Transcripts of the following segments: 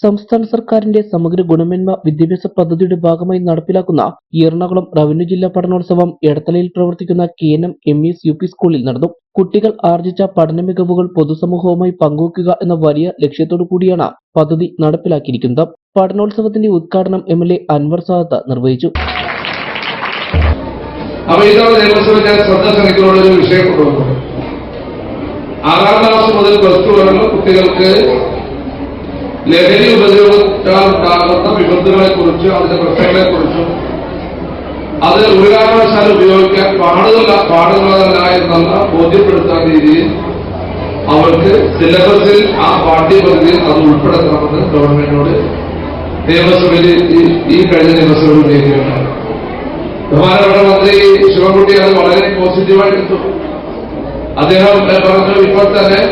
സംസ്ഥാന സർക്കാരിന്റെ സമഗ്ര ഗുണമേന്മ വിദ്യാഭ്യാസ പദ്ധതിയുടെ ഭാഗമായി നടപ്പിലാക്കുന്ന എറണാകുളം റവന്യൂ ജില്ലാ പഠനോത്സവം എടത്തലയിൽ പ്രവർത്തിക്കുന്ന KNM MES UP സ്കൂളിൽ നടന്നു. കുട്ടികൾ ആർജിച്ച പഠന മികവുകൾ പൊതുസമൂഹവുമായി പങ്കുവയ്ക്കുക എന്ന വലിയ ലക്ഷ്യത്തോടു കൂടിയാണ് പദ്ധതി നടപ്പിലാക്കിയിരിക്കുന്നത്. പഠനോത്സവത്തിന്റെ ഉദ്ഘാടനം MLA അൻവർ സാദത്ത് നിർവഹിച്ചു. ആറാം ക്ലാസ് മുതൽ പ്ലസ് ടു വരെയുള്ള കുട്ടികൾക്ക് ലഹരി ഉപദ്രവത്താൽ ഉണ്ടാകുന്ന വിപത്തുകളെ കുറിച്ചും അതിന്റെ പ്രശ്നങ്ങളെ കുറിച്ചും അത് ഒരു കാരണവശാലും ഉപയോഗിക്കാൻ പാടുള്ളതല്ല എന്നുള്ള ബോധ്യപ്പെടുത്താൻ രീതിയിൽ അവർക്ക് സിലബസിൽ ആ പാഠ്യപദ്ധതിയിൽ അത് ഉൾപ്പെടുത്തണമെന്ന് ഗവൺമെന്റിനോട് നിയമസഭയിൽ ഈ കഴിഞ്ഞ നിയമസഭയിൽ ഉന്നയിക്കുകയുണ്ടായി. ബഹുമാനപ്പെട്ട മന്ത്രി ശിവൻകുട്ടി അത് വളരെ പോസിറ്റീവായിട്ട് എടുത്തു. അദ്ദേഹം പറഞ്ഞു ഇപ്പോൾ തന്നെ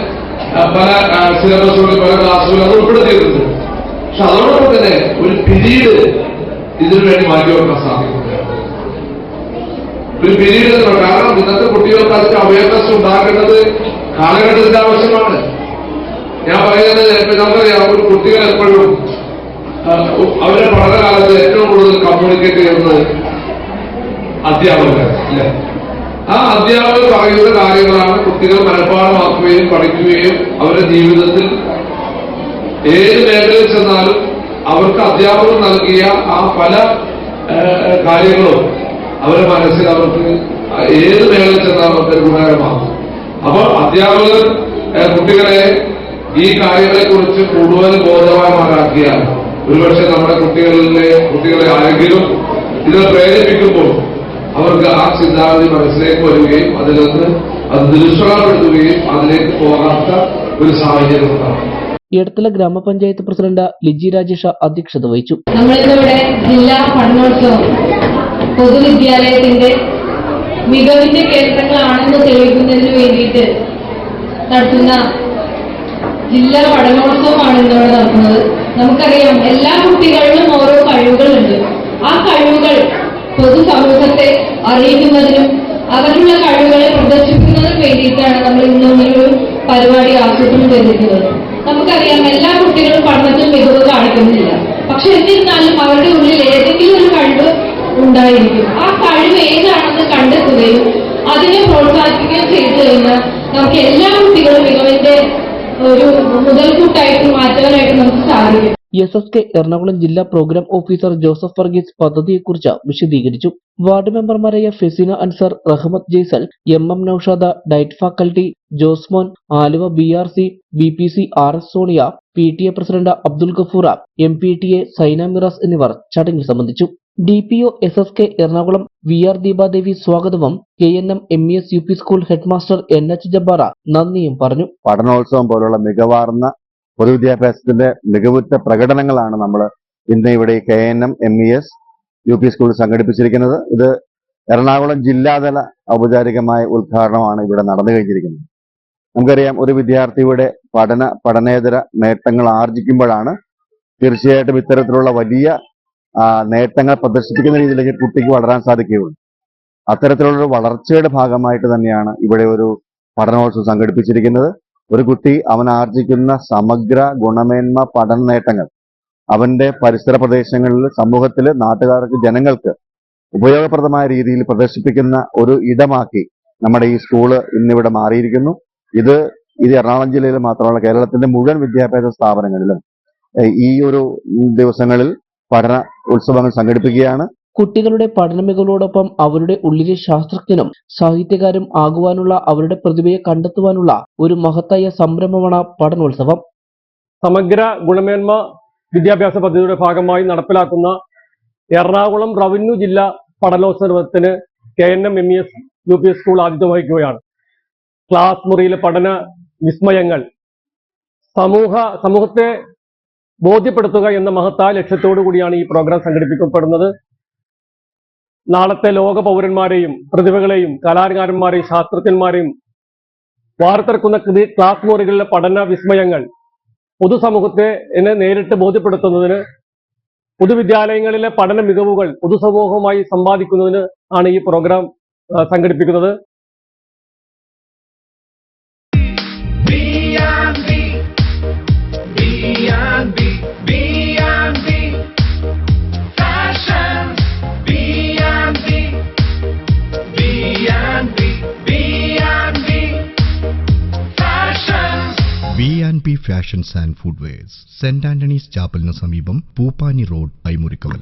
പല സിലബസുകളിൽ പല ക്ലാസ്സുകളിൽ അത് ഉൾപ്പെടുത്തിയിട്ടുണ്ട്. പക്ഷെ അതോടൊപ്പം തന്നെ ഒരു പിരീഡ് ഇതിനു വേണ്ടി മാറ്റിവെക്കാൻ സാധിക്കുന്നില്ല. ഒരു പിരീഡ് കാരണം ഇന്നത്തെ കുട്ടികൾക്ക് അതിന്റെ അവയർനെസ് ഉണ്ടാക്കേണ്ടത് കാലഘട്ടത്തിന്റെ ആവശ്യമാണ്. ഞാൻ പറയുന്നത് നമുക്കറിയാം, ഒരു കുട്ടികൾ എപ്പോഴും അവരുടെ പഠനകാലത്ത് ഏറ്റവും കൂടുതൽ കമ്മ്യൂണിക്കേറ്റ് ചെയ്യുന്നത് അധ്യാപകർ അല്ലെ. ആ അധ്യാപകർ പറയുന്ന കാര്യങ്ങളാണ് കുട്ടികൾ മനഃപ്പാഠമാക്കുകയും പഠിക്കുകയും അവരുടെ ജീവിതത്തിൽ ഏത് മേഖലയിൽ ചെന്നാലും അവർക്ക് അധ്യാപകർ നൽകിയ ആ പല കാര്യങ്ങളും അവരുടെ മനസ്സിൽ അവർക്ക് ഏത് മേഖലയിൽ ചെന്നാലും അവർക്ക് ഗുണകരമാകും. അപ്പോൾ അധ്യാപകർ കുട്ടികളെ ഈ കാര്യങ്ങളെ കുറിച്ച് കൂടുതൽ ബോധവാന്മാരാക്കിയാൽ ഒരുപക്ഷെ നമ്മുടെ കുട്ടികളെ ആരെങ്കിലും ഇത് പ്രേരിപ്പിക്കുമ്പോൾ അവർക്ക് ആ ചിന്താഗതി മനസ്സിലേക്ക് വരികയും അതിൽ നിന്ന് അത് നിരുത്സാഹപ്പെടുത്തുകയും അതിലേക്ക് പോകാത്ത ഒരു സാഹചര്യം ഉണ്ടാകും. എടത്തല ഗ്രാമപഞ്ചായത്ത് പ്രസിഡന്റ് ലിജി രാജേഷ് അധ്യക്ഷത വഹിച്ചു. നമ്മളിവിടെ ജില്ലാ പഠനോത്സവം പൊതുവിദ്യാലയത്തിന്റെ മികവിന്റെ കേന്ദ്രങ്ങളാണെന്ന് തെളിയിക്കുന്നതിന് വേണ്ടിയിട്ട് നടത്തുന്ന ജില്ലാ പഠനോത്സവമാണ് ഇന്നിവിടെ നടക്കുന്നത്. നമുക്കറിയാം, എല്ലാ കുട്ടികളിലും ഓരോ കഴിവുകളുണ്ട്. ആ കഴിവുകൾ പൊതുസമൂഹത്തെ അറിയിക്കുന്നതിനും അവരുടെ കഴിവുകളെ പ്രദർശിപ്പിക്കുന്നതിനും വേണ്ടിയിട്ടാണ് നമ്മൾ ഇന്നൊരു പരിപാടി ആസൂത്രണം ചെയ്തിരിക്കുന്നത്. നമുക്കറിയാം, എല്ലാ കുട്ടികളും പഠനത്തിൽ മികവ് കാണിക്കുന്നില്ല. പക്ഷെ എന്നിരുന്നാലും അവരുടെ ഉള്ളിൽ ഏതെങ്കിലും ഒരു കഴിവ് ഉണ്ടായിരിക്കും. ആ കഴിവ് ഏതാണെന്ന് കണ്ടെത്തുകയും അതിനെ പ്രോത്സാഹിപ്പിക്കുകയും ചെയ്തു കഴിഞ്ഞാൽ നമുക്ക് എല്ലാ കുട്ടികളും മികവിന്റെ ഒരു മുതൽക്കൂട്ടായിട്ട് മാറ്റാനായിട്ട് നമുക്ക് സാധിക്കും. SSK എറണാകുളം ജില്ലാ പ്രോഗ്രാം ഓഫീസർ ജോസഫ് വർഗീസ് പദ്ധതിയെക്കുറിച്ച് വിശദീകരിച്ചു. വാർഡ് മെമ്പർമാരായ Fasina Ansar, Rahmath Jaisal, MM Naushada, DIET faculty Josmon, Aluva BRC BPC RS Sonia, PTA president Abdul Gafoora, MPTA Saina Miras എന്നിവർ ചടങ്ങിൽ സംബന്ധിച്ചു. DPO SSK എറണാകുളം VR ദീപാദേവി സ്വാഗതവും KNM MES UP school headmaster NH ജബ്ബാറ നന്ദിയും പറഞ്ഞു. പഠനോത്സവം പോലുള്ള മികവാർന്ന പൊതുവിദ്യാഭ്യാസത്തിന്റെ മികവുറ്റ പ്രകടനങ്ങളാണ് നമ്മൾ ഇന്ന് ഇവിടെ KNM MES UP സ്കൂൾ സംഘടിപ്പിച്ചിരിക്കുന്നത്. ഇത് എറണാകുളം ജില്ലാതല ഔപചാരികമായ ഉദ്ഘാടനമാണ് ഇവിടെ നടന്നു കഴിഞ്ഞിരിക്കുന്നത്. നമുക്കറിയാം, ഒരു വിദ്യാർത്ഥിയുടെ പഠനേതര നേട്ടങ്ങൾ ആർജിക്കുമ്പോഴാണ് തീർച്ചയായിട്ടും ഇത്തരത്തിലുള്ള വലിയ നേട്ടങ്ങൾ പ്രദർശിപ്പിക്കുന്ന രീതിയിലേക്ക് കുട്ടിക്ക് വളരാൻ സാധിക്കുകയുള്ളൂ. അത്തരത്തിലുള്ളൊരു വളർച്ചയുടെ ഭാഗമായിട്ട് തന്നെയാണ് ഇവിടെ ഒരു പഠനോത്സവം സംഘടിപ്പിച്ചിരിക്കുന്നത്. ഒരു കുട്ടി അവൻ ആർജിക്കുന്ന സമഗ്ര ഗുണമേന്മ പഠന നേട്ടങ്ങൾ അവന്റെ പരിസര പ്രദേശങ്ങളിൽ സമൂഹത്തിൽ നാട്ടുകാർക്ക് ജനങ്ങൾക്ക് ഉപയോഗപ്രദമായ രീതിയിൽ പ്രദർശിപ്പിക്കുന്ന ഒരു ഇടമാക്കി നമ്മുടെ ഈ സ്കൂള് ഇന്നിവിടെ മാറിയിരിക്കുന്നു. ഇത് എറണാകുളം ജില്ലയിൽ മാത്രമല്ല, കേരളത്തിന്റെ മുഴുവൻ വിദ്യാഭ്യാസ സ്ഥാപനങ്ങളിലും ഈ ഒരു ദിവസങ്ങളിൽ പഠന ഉത്സവങ്ങൾ സംഘടിപ്പിക്കുകയാണ്. കുട്ടികളുടെ പഠന മികവോടൊപ്പം അവരുടെ ഉള്ളിലെ ശാസ്ത്രജ്ഞനും സാഹിത്യകാരും ആകുവാനുള്ള അവരുടെ പ്രതിഭയെ കണ്ടെത്തുവാനുള്ള ഒരു മഹത്തായ സംരംഭമാണ് പഠനോത്സവം. സമഗ്ര ഗുണമേന്മ വിദ്യാഭ്യാസ പദ്ധതിയുടെ ഭാഗമായി നടപ്പിലാക്കുന്ന എറണാകുളം റവന്യൂ ജില്ലാ പഠനോത്സവത്തിന് KNM MES UP സ്കൂൾ ആതിഥ്യം വഹിക്കുകയാണ്. ക്ലാസ് മുറിയിലെ പഠന വിസ്മയങ്ങൾ സമൂഹത്തെ ബോധ്യപ്പെടുത്തുക എന്ന മഹത്തായ ലക്ഷ്യത്തോടു കൂടിയാണ് ഈ പ്രോഗ്രാം സംഘടിപ്പിക്കപ്പെടുന്നത്. നാളത്തെ ലോക പൗരന്മാരെയും പ്രതിഭകളെയും കലാകാരന്മാരെയും ശാസ്ത്രജ്ഞന്മാരെയും വാർത്തെടുക്കുന്ന ക്ലാസ് മുറികളിലെ പഠന വിസ്മയങ്ങൾ പൊതുസമൂഹത്തെ നേരിട്ട് ബോധ്യപ്പെടുത്തുന്നതിന്, പൊതുവിദ്യാലയങ്ങളിലെ പഠന മികവുകൾ പൊതുസമൂഹവുമായി സമ്പാദിക്കുന്നതിന് ആണ് ഈ പ്രോഗ്രാം സംഘടിപ്പിക്കുന്നത്. B&B JMP Fashions and Footwears, Saint Antony's ചാപ്പലിന് സമീപം പൂപ്പാനി റോഡ്, ഐമുറിക്കവല.